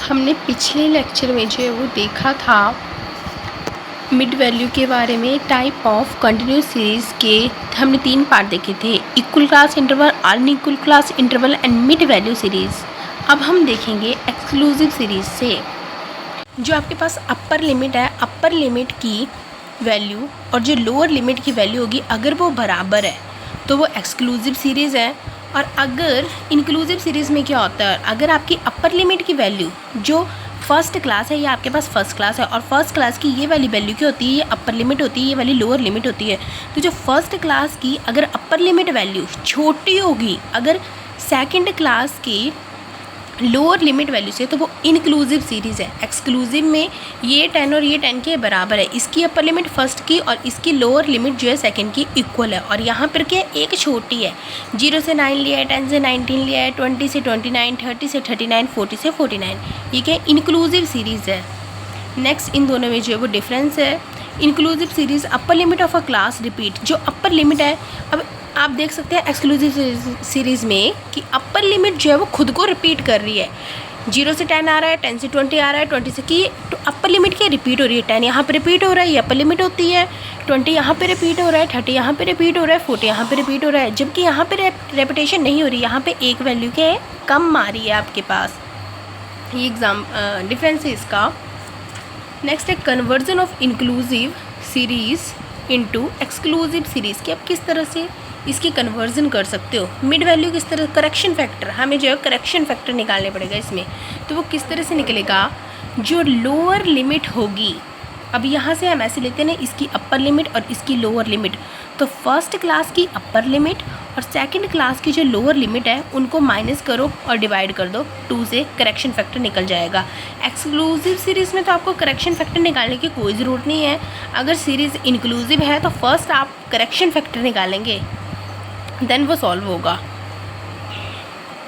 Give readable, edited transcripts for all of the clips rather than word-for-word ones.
हमने पिछले लेक्चर में जो है वो देखा था मिड वैल्यू के बारे में। टाइप ऑफ कंटिन्यूस सीरीज़ के हमने 3 पार्ट देखे थे, equal class interval, unequal class interval and mid value series. अब हम देखेंगे एक्सक्लूसिव सीरीज़ से। जो आपके पास अपर लिमिट है, अपर लिमिट की वैल्यू और जो लोअर लिमिट की वैल्यू होगी, अगर वो बराबर है तो वो एक्सक्लूसिव सीरीज़ है। और अगर इंक्लूसिव सीरीज़ में क्या होता है, अगर आपकी अपर लिमिट की वैल्यू जो फर्स्ट क्लास है, ये आपके पास फर्स्ट क्लास है और फर्स्ट क्लास की ये वाली वैल्यू क्या होती है, ये अपर लिमिट होती है, ये वाली लोअर लिमिट होती है। तो जो फर्स्ट क्लास की अगर अपर लिमिट वैल्यू छोटी होगी अगर सेकंड क्लास की लोअर लिमिट वैल्यू से, तो वो इंक्लूसिव सीरीज़ है। एक्सक्लूसिव में ये 10 और ये 10 के बराबर है, इसकी अपर लिमिट फर्स्ट की और इसकी लोअर लिमिट जो है सेकंड की इक्वल है। और यहाँ पर क्या एक छोटी है, 0 से 9 लिया है, 10 से 19 लिया है, 20 से 29, 30 से 39, 40 से 49, ये क्या इंक्लूसिव सीरीज़ है। नेक्स्ट इन दोनों में जो है वो डिफरेंस है। Inclusive series upper limit of a class repeat, जो अपर लिमिट है, अब आप देख सकते हैं एक्सक्लूसिव सीरीज़ में कि अपर लिमिट जो है वो खुद को रिपीट कर रही है। 0 से 10 आ रहा है, 10 से 20 आ रहा है, 20 से कि तो अपर लिमिट क्या रिपीट हो रही है, 10 यहाँ पे रिपीट हो रहा है, ये अपर लिमिट होती है, 20 यहाँ पे रिपीट हो रहा है, 30 यहाँ पे रिपीट हो रहा है, 40 यहाँ पे रिपीट हो रहा है। जबकि यहाँ पे रेपिटेशन नहीं हो रही, यहाँ पे एक वैल्यू के कम आ रही है आपके पास। ये डिफरेंस है इसका। नेक्स्ट है conversion of inclusive series into exclusive series कि आप किस तरह से इसकी कन्वर्जन कर सकते हो। मिड वैल्यू किस तरह, करेक्शन फैक्टर, हमें जो है करेक्शन फैक्टर निकालने पड़ेगा इसमें। तो वो किस तरह से निकलेगा, जो लोअर लिमिट होगी, अब यहाँ से हम ऐसे लेते हैं ना, इसकी अपर लिमिट और इसकी लोअर लिमिट, तो फर्स्ट क्लास की अपर लिमिट और सेकंड क्लास की जो लोअर लिमिट है उनको माइनस करो और डिवाइड कर दो 2 से, करेक्शन फैक्टर निकल जाएगा। एक्सक्लूसिव सीरीज़ में तो आपको करेक्शन फैक्टर निकालने की कोई ज़रूरत नहीं है। अगर सीरीज़ इंक्लूसिव है तो फर्स्ट आप करेक्शन फैक्टर निकालेंगे, देन वो सॉल्व होगा।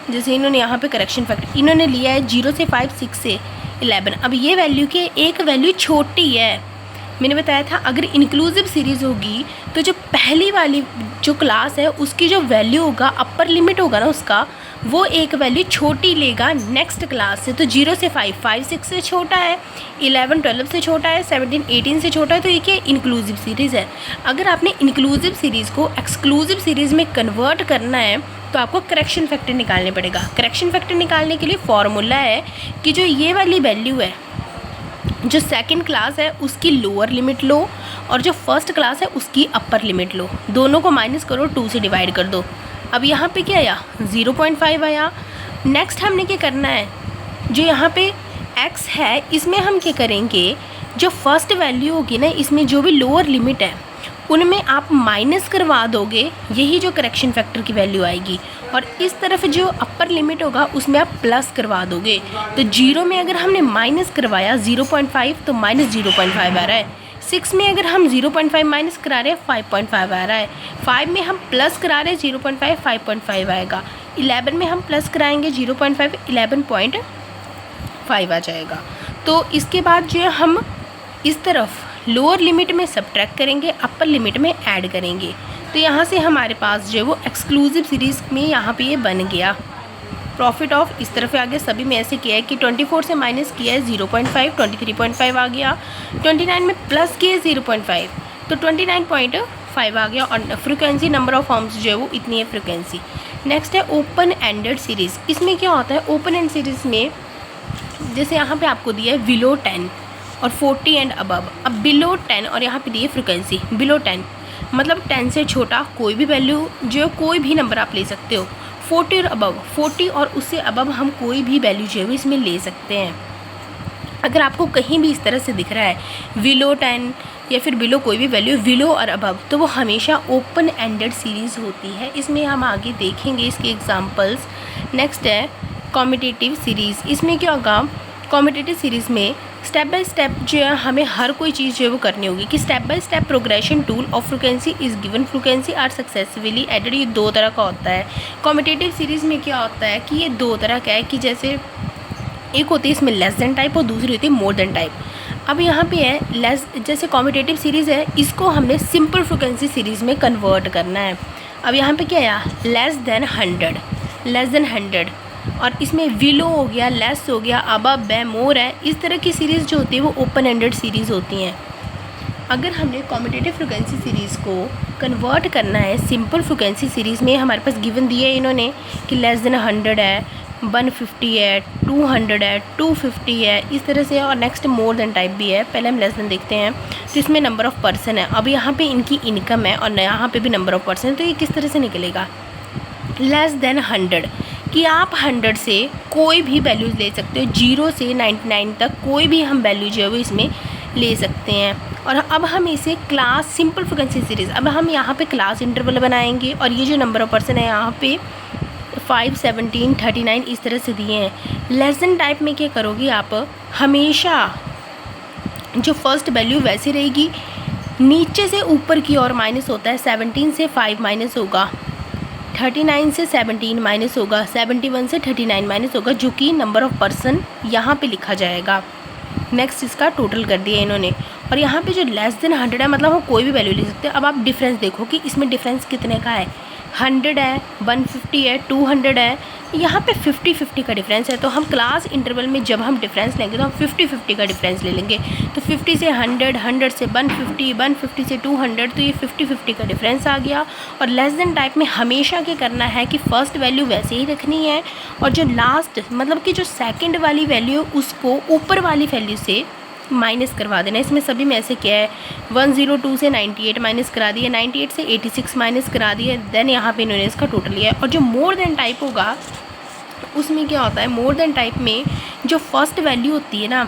जैसे इन्होंने यहाँ पे करेक्शन फैक्टर इन्होंने लिया है 0 से 5, 6 से 11। अब ये वैल्यू के एक वैल्यू छोटी है, मैंने बताया था अगर इंक्लूसिव सीरीज़ होगी तो जो पहली वाली जो क्लास है उसकी जो वैल्यू होगा, अपर लिमिट होगा ना उसका, वो एक वैल्यू छोटी लेगा नेक्स्ट क्लास से। तो 0 से 5, 5 6 से छोटा है, 11 12 से छोटा है, 17 18 से छोटा है, तो ये क्या इंक्लूसिव सीरीज़ है। अगर आपने इंक्लूसिव सीरीज़ को एक्सक्लूसिव सीरीज़ में कन्वर्ट करना है तो आपको करेक्शन फैक्टर निकालने पड़ेगा। करेक्शन फैक्टर निकालने के लिए फॉर्मूला है कि जो ये वाली वैल्यू है, जो सेकंड क्लास है उसकी लोअर लिमिट लो और जो फर्स्ट क्लास है उसकी अपर लिमिट लो, दोनों को माइनस करो, 2 से डिवाइड कर दो। अब यहाँ पे क्या आया, 0.5 आया। नेक्स्ट हमने क्या करना है, जो यहाँ पे x है इसमें हम क्या करेंगे, जो फर्स्ट वैल्यू होगी ना इसमें जो भी लोअर लिमिट है उनमें आप माइनस करवा दोगे, यही जो करेक्शन फैक्टर की वैल्यू आएगी। और इस तरफ जो अपर लिमिट होगा उसमें आप प्लस करवा दोगे। तो 0 में अगर हमने माइनस करवाया 0.5 तो माइनस 0.5 आ रहा है। 6 में अगर हम 0.5 माइनस करा रहे हैं 5.5 आ रहा है। 5 में हम प्लस करा रहे हैं 0.5, 5.5 आएगा। 11 में हम प्लस कराएंगे 0.5, 11.5 आ जाएगा। तो इसके बाद जो है हम इस तरफ लोअर लिमिट में सब्ट्रैक्ट करेंगे, अपर लिमिट में ऐड करेंगे। तो यहाँ से हमारे पास जो है वो एक्सक्लूसिव सीरीज़ में यहाँ पे ये बन गया। प्रॉफिट ऑफ इस तरफ आगे सभी में ऐसे किया है कि 24 से माइनस किया है 0.5, 23.5 आ गया, 29 में प्लस किया है 0.5 तो 29.5 आ गया। और फ्रिक्वेंसी नंबर ऑफ फॉर्म्स जो है वो इतनी है फ्रिक्वेंसी। नेक्स्ट है ओपन एंडेड सीरीज़। इसमें क्या होता है, ओपन एंड सीरीज़ में जैसे यहाँ पे आपको दिया है बिलो 10 और 40 एंड अबव। अब बिलो 10 और यहाँ पे दिए फ्रिक्वेंसी बिलो 10 मतलब 10 से छोटा कोई भी वैल्यू जो कोई भी नंबर आप ले सकते हो। 40 और अबव, 40 और उससे अबव हम कोई भी वैल्यू जो है इसमें ले सकते हैं। अगर आपको कहीं भी इस तरह से दिख रहा है बिलो 10 या फिर बिलो कोई भी वैल्यू, बिलो और अबव, तो वो हमेशा ओपन एंडेड सीरीज़ होती है। इसमें हम आगे देखेंगे इसके एग्जांपल्स। नेक्स्ट है कॉम्यूटेटिव सीरीज़। इसमें क्या होगा, कॉम्यूटेटिव सीरीज़ में स्टेप बाय स्टेप जो है हमें हर कोई चीज़ जो है वो करनी होगी कि step by step progression tool of frequency is given frequency are successfully added. ये 2 तरह का होता है। कॉम्यूटेटिव सीरीज़ में क्या होता है कि ये 2 तरह का है कि जैसे एक होती है इसमें लेस देन टाइप और दूसरी होती है मोर देन टाइप। अब यहाँ पे है लेस, जैसे कॉम्यूटेटिव सीरीज़ है इसको हमने सिंपल फ्रिक्वेंसी सीरीज़ में कन्वर्ट करना है। अब यहाँ पे क्या आया, लेस देन 100, और इसमें विलो हो गया, लेस हो गया, अबव है, मोर है, इस तरह की सीरीज़ जो होती है वो ओपन एंडेड सीरीज़ होती हैं। अगर हमने कॉम्पिटिटिव फ्रीक्वेंसी सीरीज़ को कन्वर्ट करना है सिंपल फ्रीक्वेंसी सीरीज़ में, हमारे पास गिवन दिया है इन्होंने कि लेस देन 100 है, 150 है, 200 है, 250 है, इस तरह से, और नेक्स्ट मोर देन टाइप भी है। पहले हम लेस देन देखते हैं। तो इसमें नंबर ऑफ़ पर्सन है, अब यहाँ पे इनकी इनकम है और यहाँ पे भी नंबर ऑफ़ पर्सन है, तो ये किस तरह से निकलेगा। लेस देन 100 कि आप 100 से कोई भी वैल्यूज़ ले सकते हो, 0 से 99 तक कोई भी हम वैल्यू जो है वो इसमें ले सकते हैं। और अब हम इसे क्लास सिंपल फ्रीक्वेंसी सीरीज़, अब हम यहाँ पे क्लास इंटरवल बनाएंगे और ये जो नंबर ऑफ पर्सन है यहाँ पे 5, 17, 39 इस तरह से दिए हैं। लेस देन टाइप में क्या करोगे आप, हमेशा जो फर्स्ट वैल्यू वैसी रहेगी, नीचे से ऊपर की ओर माइनस होता है, 17 से 5 माइनस होगा, 39 से 17 माइनस होगा, 71 से 39 माइनस होगा, जो कि नंबर ऑफ़ पर्सन यहाँ पे लिखा जाएगा। नेक्स्ट इसका टोटल कर दिया इन्होंने। और यहाँ पे जो लेस देन 100 है, मतलब हम कोई भी वैल्यू ले सकते हैं। अब आप डिफरेंस देखो कि इसमें डिफरेंस कितने का है, 100 है, 150 है, 200 है, यहाँ पे 50-50 का डिफरेंस है। तो हम क्लास इंटरवल में जब हम डिफरेंस लेंगे तो हम 50-50 का डिफरेंस ले लेंगे। तो 50 से 100, 100 से 150, 150 से 200, तो ये 50-50 का डिफरेंस आ गया। और लेस देन टाइप में हमेशा क्या करना है कि फ़र्स्ट वैल्यू वैसे ही रखनी है और जो लास्ट मतलब कि जो सेकंड वाली वैल्यू उसको ऊपर वाली वैल्यू से माइनस करवा देना। इसमें सभी में ऐसे क्या है, 102 से 98 माइनस करा दिया, 98 से 86 माइनस करा दिया, देन यहाँ पे इन्होंने इसका टोटल लिया है। और जो मोर देन टाइप होगा उसमें क्या होता है, मोर देन टाइप में जो फर्स्ट वैल्यू होती है ना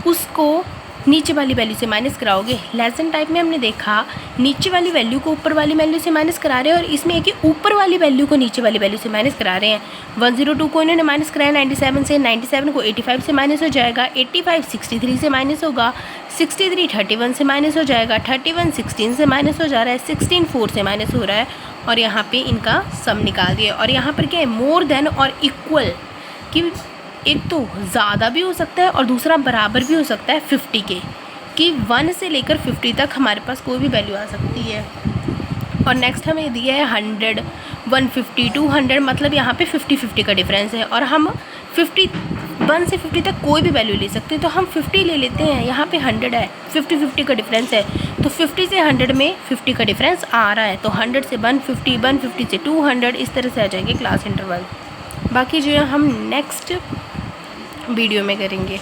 उसको नीचे वाली वैल्यू से माइनस कराओगे। लेस देन टाइप में हमने देखा नीचे वाली वैल्यू को ऊपर वाली वैल्यू से माइनस करा रहे हैं, और इसमें है कि ऊपर वाली वैल्यू को नीचे वाली वैल्यू से माइनस करा रहे हैं। 102 को इन्होंने माइनस कराया 97 से, 97 को 85 से माइनस हो जाएगा, 85 63 से माइनस होगा, 63 31 से माइनस हो जाएगा, 31 16 से माइनस हो जा रहा है, 16 4 से माइनस हो रहा है, और यहाँ पे इनका सम निकाल दिया। और यहाँ पर क्या है, मोर देन और इक्वल कि एक तो ज़्यादा भी हो सकता है और दूसरा बराबर भी हो सकता है 50 के, कि 1 से लेकर 50 तक हमारे पास कोई भी वैल्यू आ सकती है। और नेक्स्ट हमें दिया है 100, 150, 200, मतलब यहाँ पे 50-50 का डिफरेंस है। और हम 1 से 50 तक कोई भी वैल्यू ले सकते हैं, तो हम 50 ले लेते हैं। यहाँ पे 100 है, 50-50 का डिफरेंस है, तो 50 से 100 में 50 का डिफरेंस आ रहा है, तो 100 से 150, 150 से 200 इस तरह से आ जाएंगे क्लास इंटरवल। बाकी जो है हम नेक्स्ट वीडियो में करेंगे।